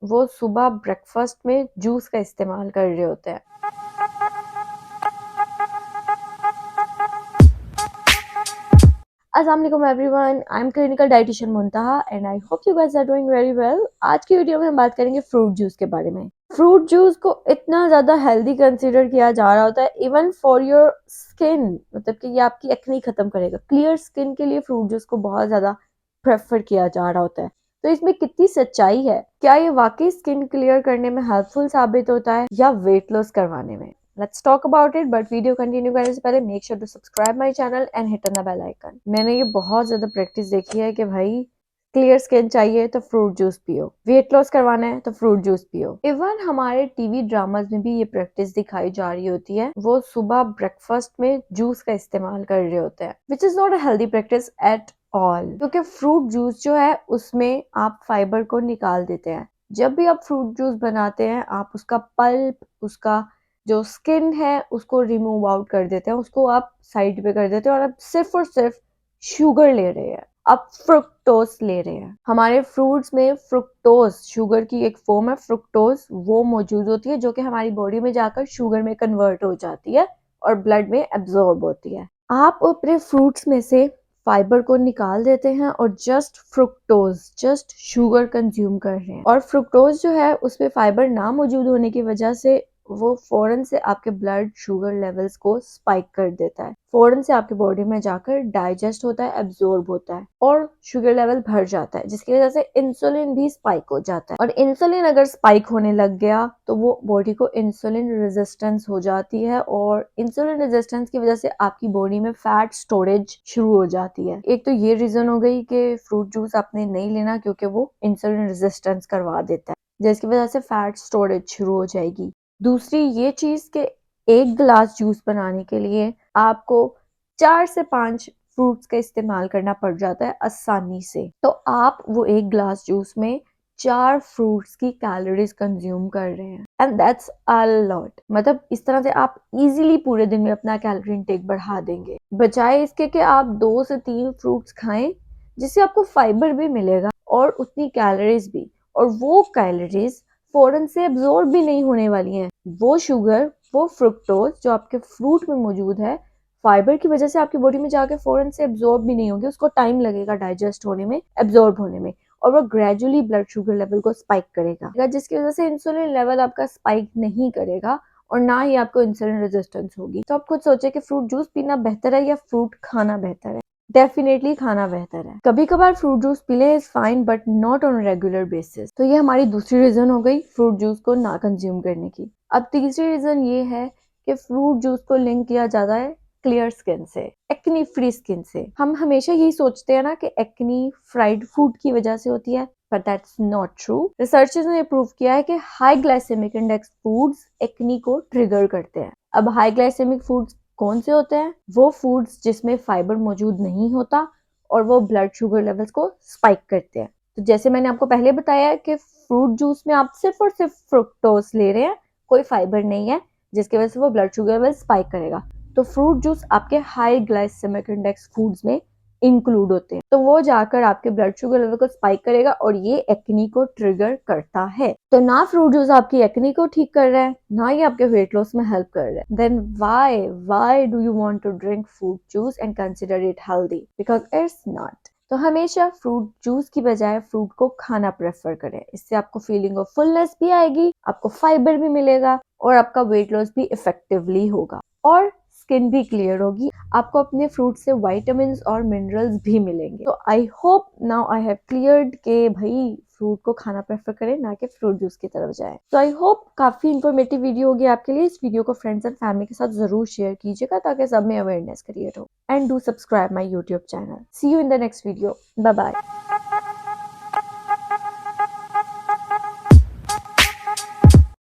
वो सुबह ब्रेकफास्ट में जूस का इस्तेमाल कर रहे होते हैं। अस्सलाम वालेकुम everyone, I am clinical dietitian Muntaha and I hope you guys are doing very well. आज की वीडियो में हम बात करेंगे फ्रूट जूस के बारे में। फ्रूट जूस को इतना ज्यादा हेल्दी कंसीडर किया जा रहा होता है इवन फॉर योर स्किन, मतलब कि ये आपकी एक्ने खत्म करेगा। क्लियर स्किन के लिए फ्रूट जूस को बहुत ज्यादा प्रेफर किया जा रहा होता है। तो इसमें कितनी सच्चाई है? क्या ये वाकई स्किन क्लियर करने में हेल्पफुल साबित होता है या वेट लॉस करवाने में? Let's talk about it, but video continue करने से पहले make sure to subscribe my channel and hit on the bell icon. मैंने ये बहुत ज्यादा प्रैक्टिस देखी है कि भाई क्लियर स्किन चाहिए तो फ्रूट जूस पियो, वेट लॉस करवाना है तो फ्रूट जूस पियो। इवन हमारे टीवी ड्रामाज में भी ये प्रैक्टिस दिखाई जा रही होती है। वो सुबह ब्रेकफास्ट में जूस का इस्तेमाल कर रहे होते हैं, which is not a healthy practice at all, क्योंकि फ्रूट जूस जो है उसमें आप फाइबर को निकाल देते हैं। जब भी आप फ्रूट जूस बनाते हैं आप उसका पल्प, उसका जो स्किन है उसको रिमूव आउट कर देते हैं, उसको आप साइड पे कर देते हैं और आप सिर्फ और सिर्फ शुगर ले रहे हैं, आप फ्रुक्टोज ले रहे हैं। हमारे फ्रूट्स में फ्रुक्टोज शुगर की एक फॉर्म है, फ्रुक्टोज वो मौजूद होती है जो कि हमारी बॉडी में जाकर शुगर में कन्वर्ट हो जाती है और ब्लड में एब्जॉर्ब होती है। आप अपने फ्रूट्स में से फाइबर को निकाल देते हैं और just fructose, just sugar consume कर रहे हैं। और फ्रुक्टोज जो है उसमें फाइबर ना मौजूद होने की वजह से वो फौरन से आपके ब्लड शुगर लेवल्स को स्पाइक कर देता है, फौरन से आपकी बॉडी में जाकर डाइजेस्ट होता है, एब्जॉर्ब होता है और शुगर लेवल बढ़ जाता है, जिसकी वजह से इंसुलिन भी स्पाइक हो जाता है। और इंसुलिन अगर स्पाइक होने लग गया तो वो बॉडी को इंसुलिन रेजिस्टेंस हो जाती है और इंसुलिन रेजिस्टेंस की वजह से आपकी बॉडी में फैट स्टोरेज शुरू हो जाती है। एक तो ये रीजन हो गई कि फ्रूट जूस आपने नहीं लेना क्योंकि वो इंसुलिन रेजिस्टेंस करवा देता है, जिसकी वजह से फैट स्टोरेज शुरू हो जाएगी। दूसरी ये चीज के एक गिलास जूस बनाने के लिए आपको 4 से 5 फ्रूट्स का इस्तेमाल करना पड़ जाता है आसानी से। तो आप वो एक गिलास जूस में 4 फ्रूट्स की कैलोरीज कंज्यूम कर रहे हैं एंड दैट्स अ लॉट। मतलब इस तरह से आप इजीली पूरे दिन में अपना कैलोरी इनटेक बढ़ा देंगे, बजाय इसके कि आप 2 से 3 फ्रूट्स खाएं जिससे आपको फाइबर भी मिलेगा और उतनी कैलोरीज भी, और वो कैलोरीज फौरन से एब्जॉर्ब भी नहीं होने वाली हैं। वो शुगर, वो फ्रुक्टोज जो आपके फ्रूट में मौजूद है, फाइबर की वजह से आपकी बॉडी में जाके फौरन से एब्जॉर्ब भी नहीं होगी, उसको टाइम लगेगा डाइजेस्ट होने में, एब्जॉर्ब होने में, और वो ग्रेजुअली ब्लड शुगर लेवल को स्पाइक करेगा, जिसकी वजह से इंसुलिन लेवल आपका स्पाइक नहीं करेगा और ना ही आपको इंसुलिन रेजिस्टेंस होगी। तो आप खुद सोचे कि फ्रूट जूस पीना बेहतर है या फ्रूट खाना बेहतर है? डेफिनेटली खाना बेहतर है। कभी कभार फ्रूट जूस पी ले is fine but not on regular basis. तो ये हमारी दूसरी रीजन हो गई फ्रूट जूस को ना कंज्यूम करने की। अब तीसरी रीजन ये है कि फ्रूट जूस को लिंक किया जाता है क्लियर स्किन से, एक्नी फ्री स्किन से। हम हमेशा यही सोचते हैं ना कि एक्नी फ्राइड फूड की वजह से होती है, but that's not true. Researchers ने प्रूव किया है कि high glycemic index foods acne को ट्रिगर करते हैं। अब हाई ग्लाइसेमिक फूड्स कौन से होते हैं? वो फूड्स जिसमें फाइबर मौजूद नहीं होता और वो ब्लड शुगर लेवल्स को स्पाइक करते हैं। तो जैसे मैंने आपको पहले बताया कि फ्रूट जूस में आप सिर्फ और सिर्फ फ्रुक्टोज ले रहे हैं, कोई फाइबर नहीं है, जिसकी वजह से वो ब्लड शुगर लेवल स्पाइक करेगा। तो फ्रूट जूस आपके हाई ग्लाइसेमिक इंडेक्स फूड्स में इंक्लूड होते हैं, तो वो जाकर आपके ब्लड शुगर लेवल को स्पाइक करेगा और ये एक्नी को ट्रिगर करता है। तो ना फ्रूट जूस आपकी एक्नी को ठीक कर रहा है, ना ही आपके वेट लॉस में हेल्प कर रहा है। Then why do you want to drink fruit juice and consider it healthy? Because it's not. तो हमेशा फ्रूट जूस की बजाय फ्रूट को खाना प्रेफर करें, इससे आपको फीलिंग ऑफ फुलनेस भी आएगी, आपको फाइबर भी मिलेगा और आपका वेट लॉस भी इफेक्टिवली होगा और स्किन भी क्लियर होगी। आपको अपने फ्रूट से विटामिन और मिनरल्स भी मिलेंगे। तो I hope now I have cleared के भाई फ्रूट को खाना प्रेफर करें, ना कि फ्रूट जूस की तरफ जाए। तो आई होप काफी इंफॉर्मेटिव वीडियो होगी आपके लिए। इस वीडियो को फ्रेंड्स एंड फैमिली के साथ जरूर शेयर कीजिएगा ताकि सब में अवेयरनेस क्रिएट हो। And do subscribe my YouTube channel. See you in the next video. Bye bye.